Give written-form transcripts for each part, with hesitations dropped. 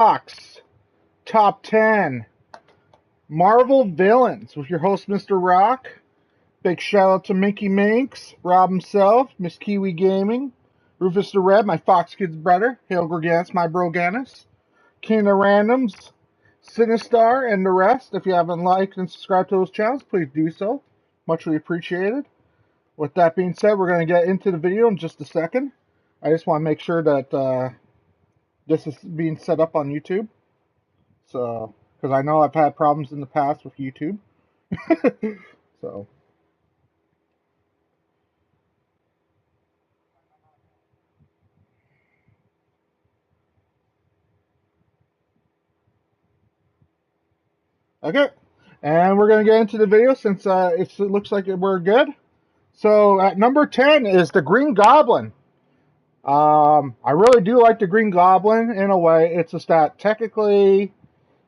Fox Top 10 Marvel Villains with your host, Mr. Rock. Big shout out to Minky Minx, Rob himself, Miss Kiwi Gaming, Rufus the Red, my Fox Kids brother, Hail Gorganis, my Broganis, King of Randoms, Sinistar, and the rest. If you haven't liked and subscribed to those channels, please do so. Muchly appreciated. With that being said, we're going to get into the video in just a second. I just want to make sure that this is being set up on YouTube. So, because I know I've had problems in the past with YouTube. So. Okay, and we're going to get into the video since it looks like we're good. So at number 10 is the Green Goblin. I really do like the Green Goblin in a way. It's just that technically,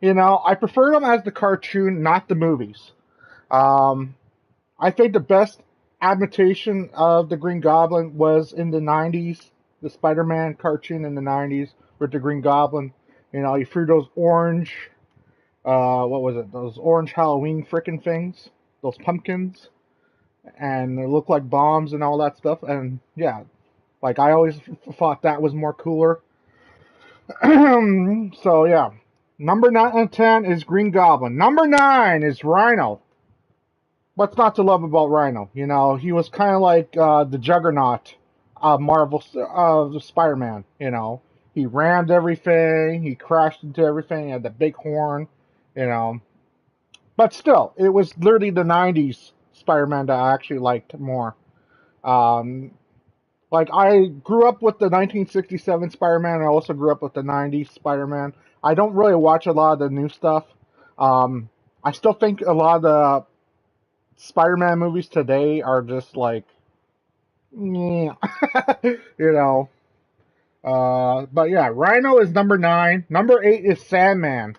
I prefer them as the cartoon, not the movies. I think the best adaptation of the Green Goblin was in the 90s, the Spider-Man cartoon in the 90s with the Green Goblin. You threw those orange, what was it? Those orange Halloween frickin' things, those pumpkins, and they looked like bombs and all that stuff. And yeah, like I always thought that was more cooler. So yeah, number 9 and 10 is Green Goblin. Number 9 is Rhino. What's not to love about Rhino? He was kind of like the Juggernaut of Marvel, Spider-Man. He rammed everything, he crashed into everything, he had the big horn. But still, it was literally the 90s Spider-Man that I actually liked more. Like, I grew up with the 1967 Spider-Man, and I also grew up with the 90s Spider-Man. I don't really watch a lot of the new stuff. I still think a lot of the Spider-Man movies today are just like, yeah, But yeah, Rhino is number 9. Number 8 is Sandman.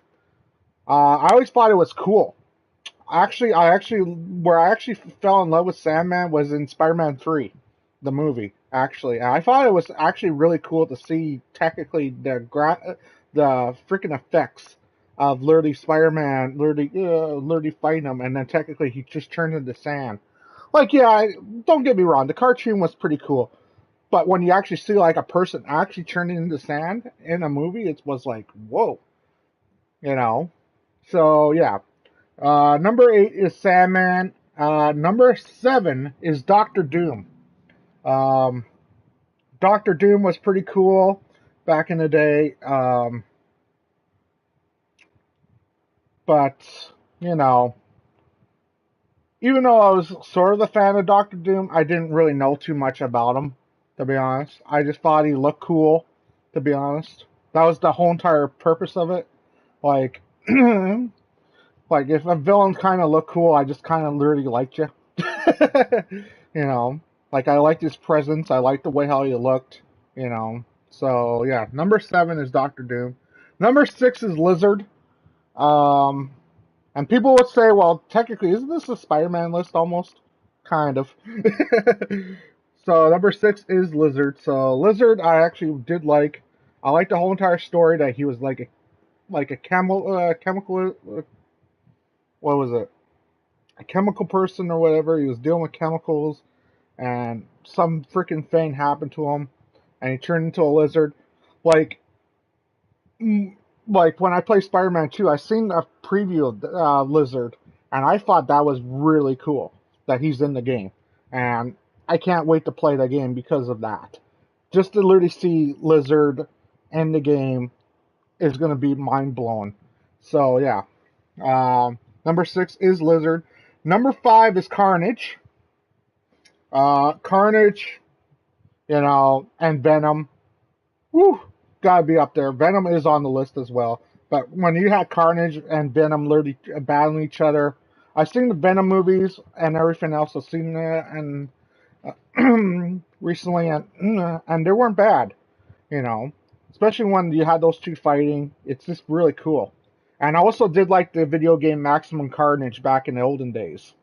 I always thought it was cool. Where I actually fell in love with Sandman was in Spider-Man 3, the movie. Actually, and I thought it was actually really cool to see technically the freaking effects of literally Spider-Man literally fighting him, and then technically he just turned into sand. Like, yeah, don't get me wrong, the cartoon was pretty cool, but when you actually see like a person actually turning into sand in a movie, it was like, whoa, you know. So yeah. Number 8 is Sandman. Number 7 is Doctor Doom. Um, Doctor Doom was pretty cool back in the day. But, you know, even though I was sort of a fan of Doctor Doom, I didn't really know too much about him, to be honest. I just thought he looked cool, to be honest. That was the whole entire purpose of it. Like, like if a villain kind of looked cool, I just kind of literally liked you. You know, like I liked his presence. I liked the way how he looked. So yeah, number 7 is Doctor Doom. Number 6 is Lizard. Um, and people would say, well, technically, isn't this a Spider-Man list almost? Kind of. So number 6 is Lizard. So Lizard, I actually did like. I liked the whole entire story that he was like a chemical. What was it? A chemical person or whatever. He was dealing with chemicals, and some freaking thing happened to him, and he turned into a lizard. Like, like when I play Spider-Man 2, I seen a preview of Lizard, and I thought that was really cool that he's in the game, and I can't wait to play the game because of that. Just to literally see Lizard in the game is going to be mind blowing. So yeah, number 6 is Lizard. Number 5 is Carnage. Carnage, and Venom. Woo, gotta be up there. Venom is on the list as well. But when you had Carnage and Venom literally battling each other, I've seen the Venom movies and everything else. I've seen it and recently, and they weren't bad. Especially when you had those two fighting. It's just really cool. And I also did like the video game Maximum Carnage back in the olden days.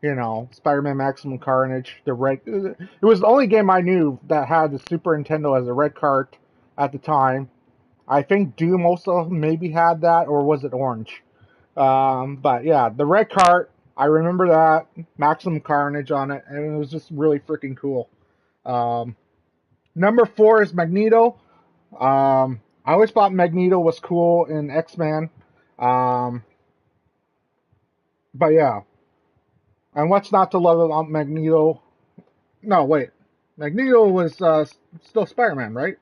Spider-Man Maximum Carnage, the red. It was the only game I knew that had the Super Nintendo as a red cart at the time. I think Doom also maybe had that, or was it Orange? But yeah, the red cart, I remember that. Maximum Carnage on it, and it was just really freaking cool. Um, Number 4 is Magneto. I always thought Magneto was cool in X-Men. Um, but yeah, and what's not to love about Magneto? No, wait. Magneto was still Spider-Man, right?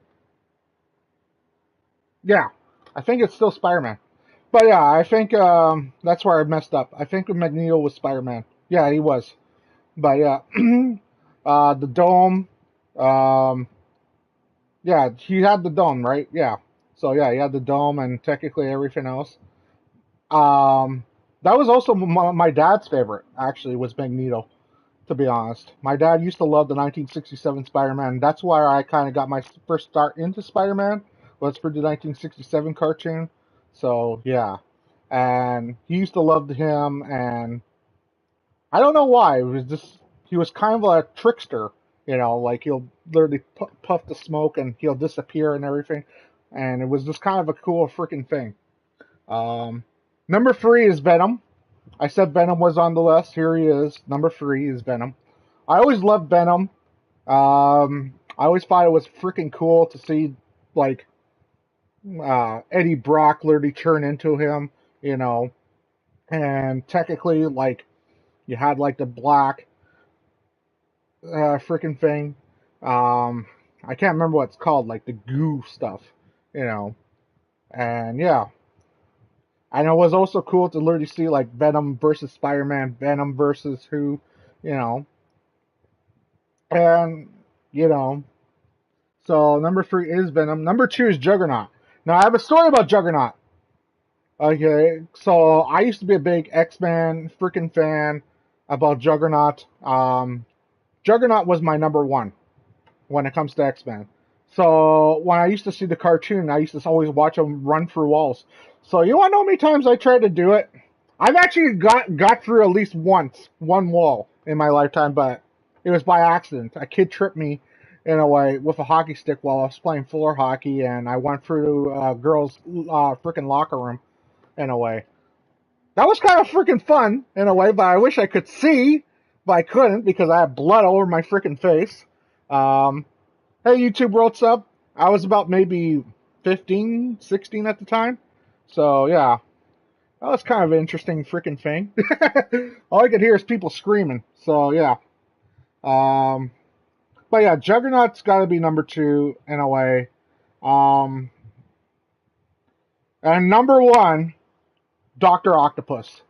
Yeah, I think it's still Spider-Man. But yeah, I think that's where I messed up. I think Magneto was Spider-Man. Yeah, he was. But yeah, the dome. Um, yeah, he had the dome, right? Yeah. So yeah, he had the dome and technically everything else. Um, that was also my dad's favorite. Actually, was Magneto. To be honest, my dad used to love the 1967 Spider-Man. That's why I kind of got my first start into Spider-Man. Was for the 1967 cartoon. So yeah, and he used to love him, and I don't know why. It was just he was kind of a trickster, like he'll literally puff the smoke and he'll disappear and everything, and it was just kind of a cool freaking thing. Um, Number 3 is Venom. I said Venom was on the list. Here he is. Number 3 is Venom. I always loved Venom. I always thought it was freaking cool to see like Eddie Brock literally turn into him, you know, and technically like you had like the black freaking thing. I can't remember what it's called, like the goo stuff, you know. And yeah, and it was also cool to literally see like Venom versus Spider-Man, Venom versus who, you know, and you know. So number 3 is Venom. Number 2 is Juggernaut. Now I have a story about Juggernaut. Okay, so I used to be a big X-Men freaking fan about Juggernaut. Juggernaut was my number 1 when it comes to X-Men. So when I used to see the cartoon, I used to always watch them run through walls. So you want to know how many times I tried to do it? I've actually got through at least one wall in my lifetime, but it was by accident. A kid tripped me in a way with a hockey stick while I was playing floor hockey, and I went through a girls' freaking locker room in a way. That was kind of freaking fun in a way, but I wish I could see, but I couldn't because I had blood all over my freaking face. Um, Hey, YouTube World Sub. I was about maybe 15, 16 at the time. So, yeah. That was kind of an interesting freaking thing. All I could hear is people screaming. So, yeah. Um, but yeah, Juggernaut's got to be number 2 in a way. Um, and number 1, Dr. Octopus.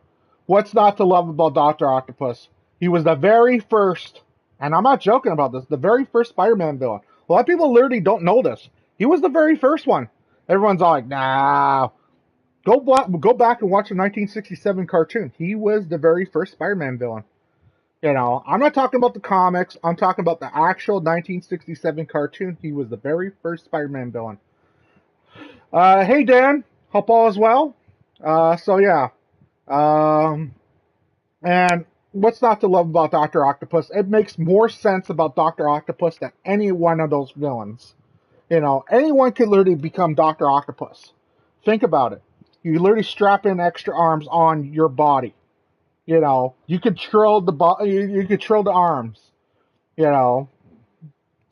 What's not to love about Dr. Octopus? He was the very first, and I'm not joking about this, the very first Spider-Man villain. A lot of people literally don't know this. He was the very first one. Everyone's all like, nah. Go back and watch the 1967 cartoon. He was the very first Spider-Man villain. I'm not talking about the comics. I'm talking about the actual 1967 cartoon. He was the very first Spider-Man villain. Hey, Dan. Hope all is well. So, yeah. Um, And what's not to love about Doctor Octopus? It makes more sense about Doctor Octopus than any one of those villains. Anyone could literally become Doctor Octopus. Think about it. You literally strap in extra arms on your body. You control you control the arms. You know,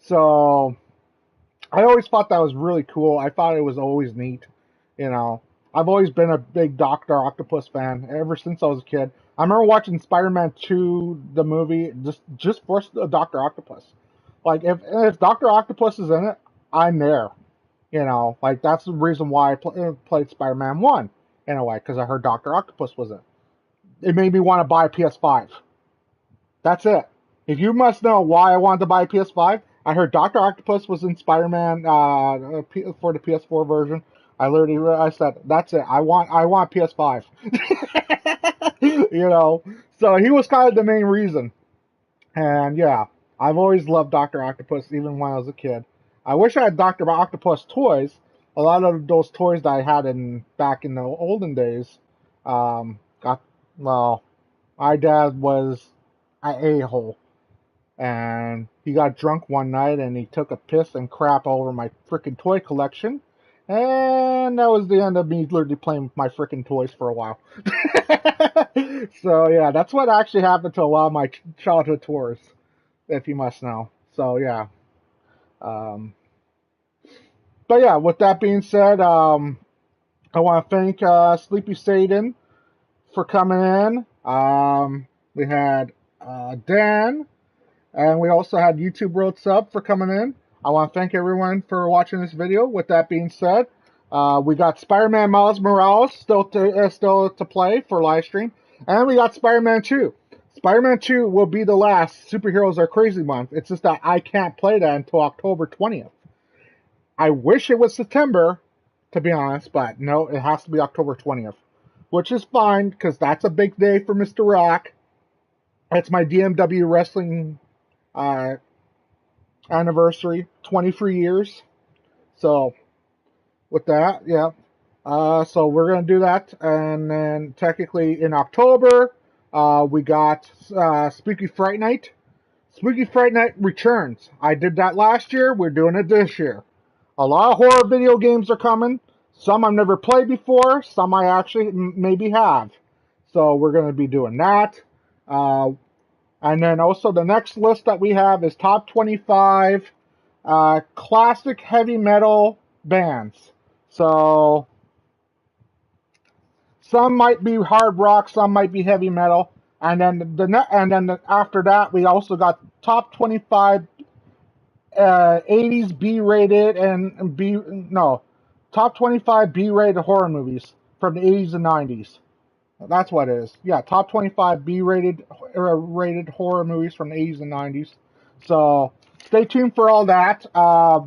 so I always thought that was really cool. I thought it was always neat. You know, I've always been a big Doctor Octopus fan ever since I was a kid. I remember watching Spider-Man 2, the movie, just for Doctor Octopus. Like if Doctor Octopus is in it, I'm there. Like that's the reason why I played Spider-Man 1 in a way because I heard Doctor Octopus was in. It made me want to buy a PS5. That's it. If you must know why I wanted to buy a PS5, I heard Doctor Octopus was in Spider-Man for the PS4 version. I said, that's it. I want PS5. So he was kind of the main reason. And yeah, I've always loved Doctor Octopus, even when I was a kid. I wish I had Doctor Octopus toys. A lot of those toys that I had back in the olden days, got well. My dad was an a-hole, and he got drunk one night and he took a piss and crap all over my freaking toy collection, And that was the end of me literally playing with my freaking toys for a while. So yeah, that's what actually happened to a lot of my childhood tours, if you must know. So yeah. Um, but yeah, with that being said, I want to thank Sleepy Satan for coming in. We had Dan, and we also had YouTube Road Sub for coming in. I want to thank everyone for watching this video. With that being said, we got Spider-Man Miles Morales still to play for live stream, and we got Spider-Man 2. Spider-Man 2 will be the last Superheroes Are Crazy month. It's just that I can't play that until October 20th. I wish it was September, to be honest, but no, it has to be October 20th, which is fine because that's a big day for Mr. Rock. It's my DMW wrestling anniversary, 23 years. So, with that, yeah. So we're going to do that. And then technically in October, we got Spooky Fright Night. Spooky Fright Night returns. I did that last year. We're doing it this year. A lot of horror video games are coming. Some I've never played before. Some I actually maybe have. So we're going to be doing that. And then also the next list that we have is top 25 classic heavy metal bands. So some might be hard rock, some might be heavy metal, and then after that we also got top 25 80s B-rated top 25 B-rated horror movies from the 80s and 90s. That's what it is. Yeah, top 25 B-rated rated horror movies from the 80s and 90s. So stay tuned for all that.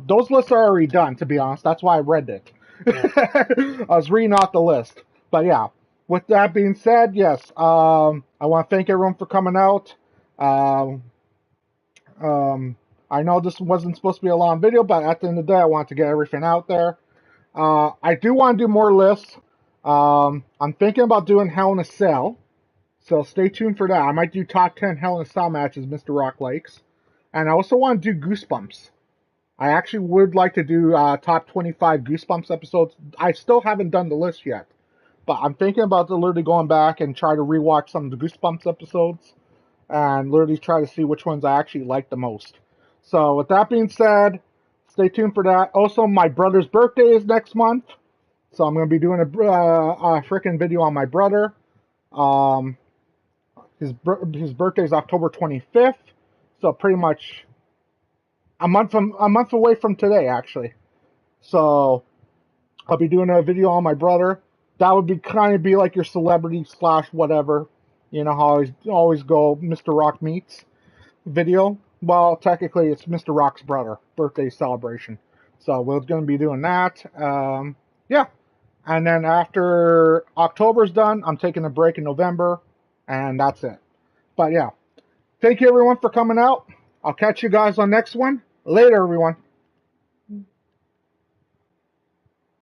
Those lists are already done, to be honest. That's why I read it. I was reading off the list. But yeah, with that being said, yes, I want to thank everyone for coming out. I know this wasn't supposed to be a long video, but at the end of the day, I want to get everything out there. I do want to do more lists. I'm thinking about doing Hell in a Cell, so stay tuned for that. I might do top 10 Hell in a Cell matches Mr. Rock likes. And I also want to do Goosebumps. I actually would like to do top 25 Goosebumps episodes. I still haven't done the list yet, but I'm thinking about literally going back and try to rewatch some of the Goosebumps episodes and literally try to see which ones I actually like the most. So with that being said, stay tuned for that. Also, my brother's birthday is next month. So I'm going to be doing a freaking video on my brother. His birthday is October 25th, so pretty much a month away from today, actually. So I'll be doing a video on my brother. That would be kind of be like your celebrity / whatever. You know how I always go Mr. Rock meets video. Well, technically it's Mr. Rock's brother birthday celebration. So we're going to be doing that. Yeah. And then after October's done, I'm taking a break in November, and that's it. But yeah, thank you everyone for coming out. I'll catch you guys on next one. Later, everyone.